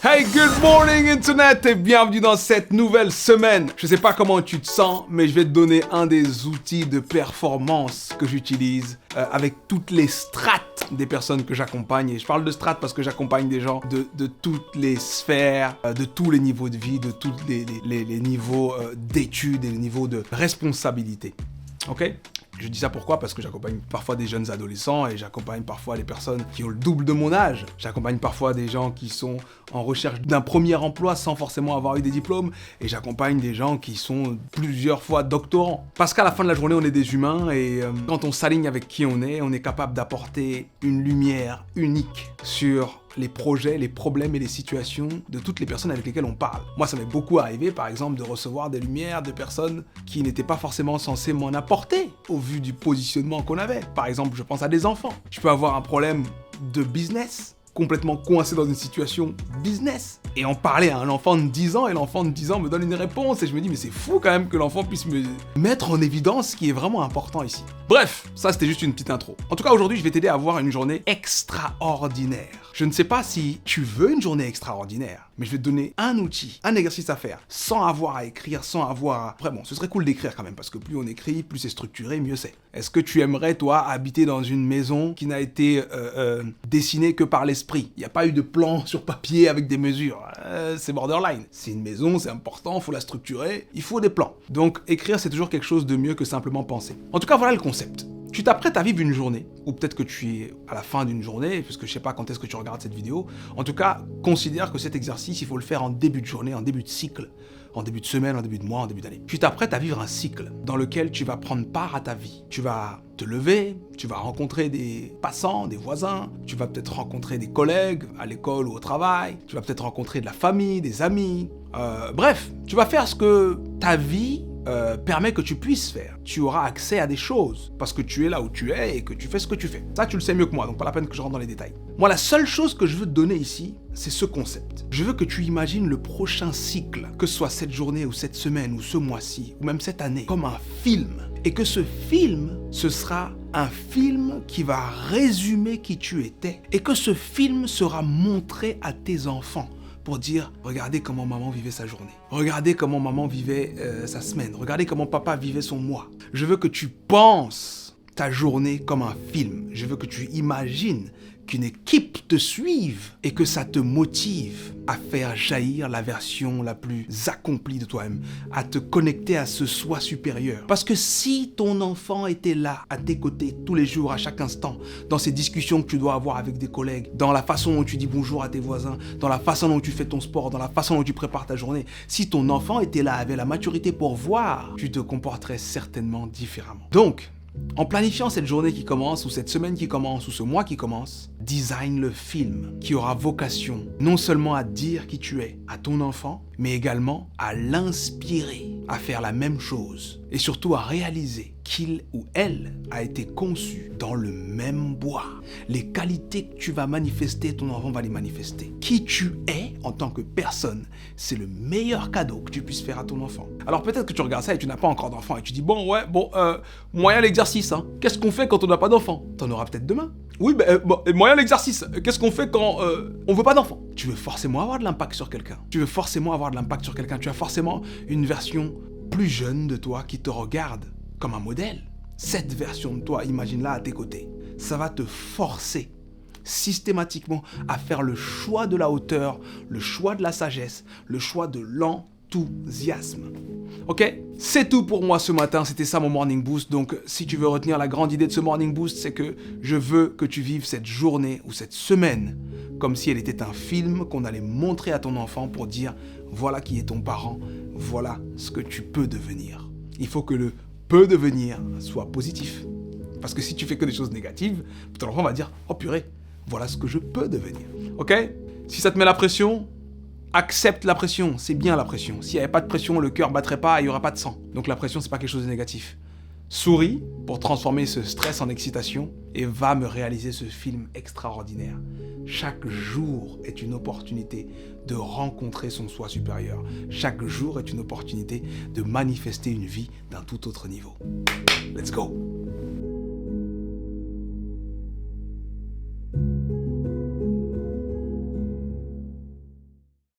Hey, good morning Internet et bienvenue dans cette nouvelle semaine. Je sais pas comment tu te sens, mais je vais te donner un des outils de performance que j'utilise avec toutes les strates des personnes que j'accompagne. Et je parle de strates parce que j'accompagne des gens de toutes les sphères, de tous les niveaux de vie, de tous les niveaux d'études et les niveaux de responsabilité. Ok ? Je dis ça pourquoi ? Parce que j'accompagne parfois des jeunes adolescents et j'accompagne parfois les personnes qui ont le double de mon âge. J'accompagne parfois des gens qui sont en recherche d'un premier emploi sans forcément avoir eu des diplômes. Et j'accompagne des gens qui sont plusieurs fois doctorants. Parce qu'à la fin de la journée, on est des humains et quand on s'aligne avec qui on est capable d'apporter une lumière unique sur les projets, les problèmes et les situations de toutes les personnes avec lesquelles on parle. Moi, ça m'est beaucoup arrivé, par exemple, de recevoir des lumières de personnes qui n'étaient pas forcément censées m'en apporter au vu du positionnement qu'on avait. Par exemple, je pense à des enfants. Je peux avoir un problème de business, complètement coincé dans une situation business, et en parler à un enfant de 10 ans, et l'enfant de 10 ans me donne une réponse, et je me dis, mais c'est fou quand même que l'enfant puisse me mettre en évidence ce qui est vraiment important ici. Bref, ça c'était juste une petite intro. En tout cas, aujourd'hui, je vais t'aider à avoir une journée extraordinaire. Je ne sais pas si tu veux une journée extraordinaire, mais je vais te donner un outil, un exercice à faire, sans avoir à écrire, sans avoir à... Après bon, ce serait cool d'écrire quand même, parce que plus on écrit, plus c'est structuré, mieux c'est. Est-ce que tu aimerais, toi, habiter dans une maison qui n'a été dessinée que par l'esprit ? Il n'y a pas eu de plan sur papier avec des mesures. C'est borderline. C'est une maison, c'est important, il faut la structurer, il faut des plans. Donc écrire, c'est toujours quelque chose de mieux que simplement penser. En tout cas, voilà le concept. Tu t'apprêtes à vivre une journée, ou peut-être que tu es à la fin d'une journée, parce que je sais pas quand est-ce que tu regardes cette vidéo. En tout cas, considère que cet exercice, il faut le faire en début de journée, en début de cycle, en début de semaine, en début de mois, en début d'année. Tu t'apprêtes à vivre un cycle dans lequel tu vas prendre part à ta vie. Tu vas te lever, tu vas rencontrer des passants, des voisins, tu vas peut-être rencontrer des collègues à l'école ou au travail, tu vas peut-être rencontrer de la famille, des amis. Bref, tu vas faire ce que ta vie permet que tu puisses faire. Tu auras accès à des choses parce que tu es là où tu es et que tu fais ce que tu fais. Ça, tu le sais mieux que moi, donc pas la peine que je rentre dans les détails. Moi, la seule chose que je veux te donner ici, c'est ce concept. Je veux que tu imagines le prochain cycle, que ce soit cette journée ou cette semaine ou ce mois-ci, ou même cette année, comme un film. Et que ce film, ce sera un film qui va résumer qui tu étais. Et que ce film sera montré à tes enfants. Pour dire, regardez comment maman vivait sa journée. Regardez comment maman vivait sa semaine. Regardez comment papa vivait son mois. Je veux que tu penses ta journée comme un film. Je veux que tu imagines qu'une équipe te suive et que ça te motive à faire jaillir la version la plus accomplie de toi-même, à te connecter à ce soi supérieur. Parce que si ton enfant était là, à tes côtés, tous les jours, à chaque instant, dans ces discussions que tu dois avoir avec des collègues, dans la façon dont tu dis bonjour à tes voisins, dans la façon dont tu fais ton sport, dans la façon dont tu prépares ta journée, si ton enfant était là, avait la maturité pour voir, tu te comporterais certainement différemment. Donc, en planifiant cette journée qui commence, ou cette semaine qui commence, ou ce mois qui commence, design le film qui aura vocation non seulement à dire qui tu es à ton enfant, mais également à l'inspirer à faire la même chose et surtout à réaliser qu'il ou elle a été conçu dans le même bois. Les qualités que tu vas manifester, ton enfant va les manifester. Qui tu es en tant que personne, c'est le meilleur cadeau que tu puisses faire à ton enfant. Alors peut-être que tu regardes ça et tu n'as pas encore d'enfant et tu dis moyen l'exercice, hein. Qu'est-ce qu'on fait quand on n'a pas d'enfant ? T'en auras peut-être demain. Oui, moyen l'exercice. Qu'est-ce qu'on fait quand on veut pas d'enfant ? Tu veux forcément avoir de l'impact sur quelqu'un. Tu as forcément une version plus jeune de toi qui te regarde comme un modèle. Cette version de toi, imagine-la à tes côtés. Ça va te forcer systématiquement à faire le choix de la hauteur, le choix de la sagesse, le choix de l'enthousiasme. Ok ? C'est tout pour moi ce matin, c'était ça mon Morning Boost. Donc si tu veux retenir la grande idée de ce Morning Boost, c'est que je veux que tu vives cette journée ou cette semaine comme si elle était un film qu'on allait montrer à ton enfant pour dire voilà qui est ton parent, voilà ce que tu peux devenir. Il faut que le peut devenir soit positif. Parce que si tu fais que des choses négatives, ton enfant va dire oh purée, voilà ce que je peux devenir. Ok ? Si ça te met la pression, accepte la pression, c'est bien la pression. S'il n'y avait pas de pression, le cœur battrait pas et il n'y aurait pas de sang. Donc la pression, c'est pas quelque chose de négatif. Souris pour transformer ce stress en excitation et va me réaliser ce film extraordinaire. Chaque jour est une opportunité de rencontrer son soi supérieur. Chaque jour est une opportunité de manifester une vie d'un tout autre niveau. Let's go!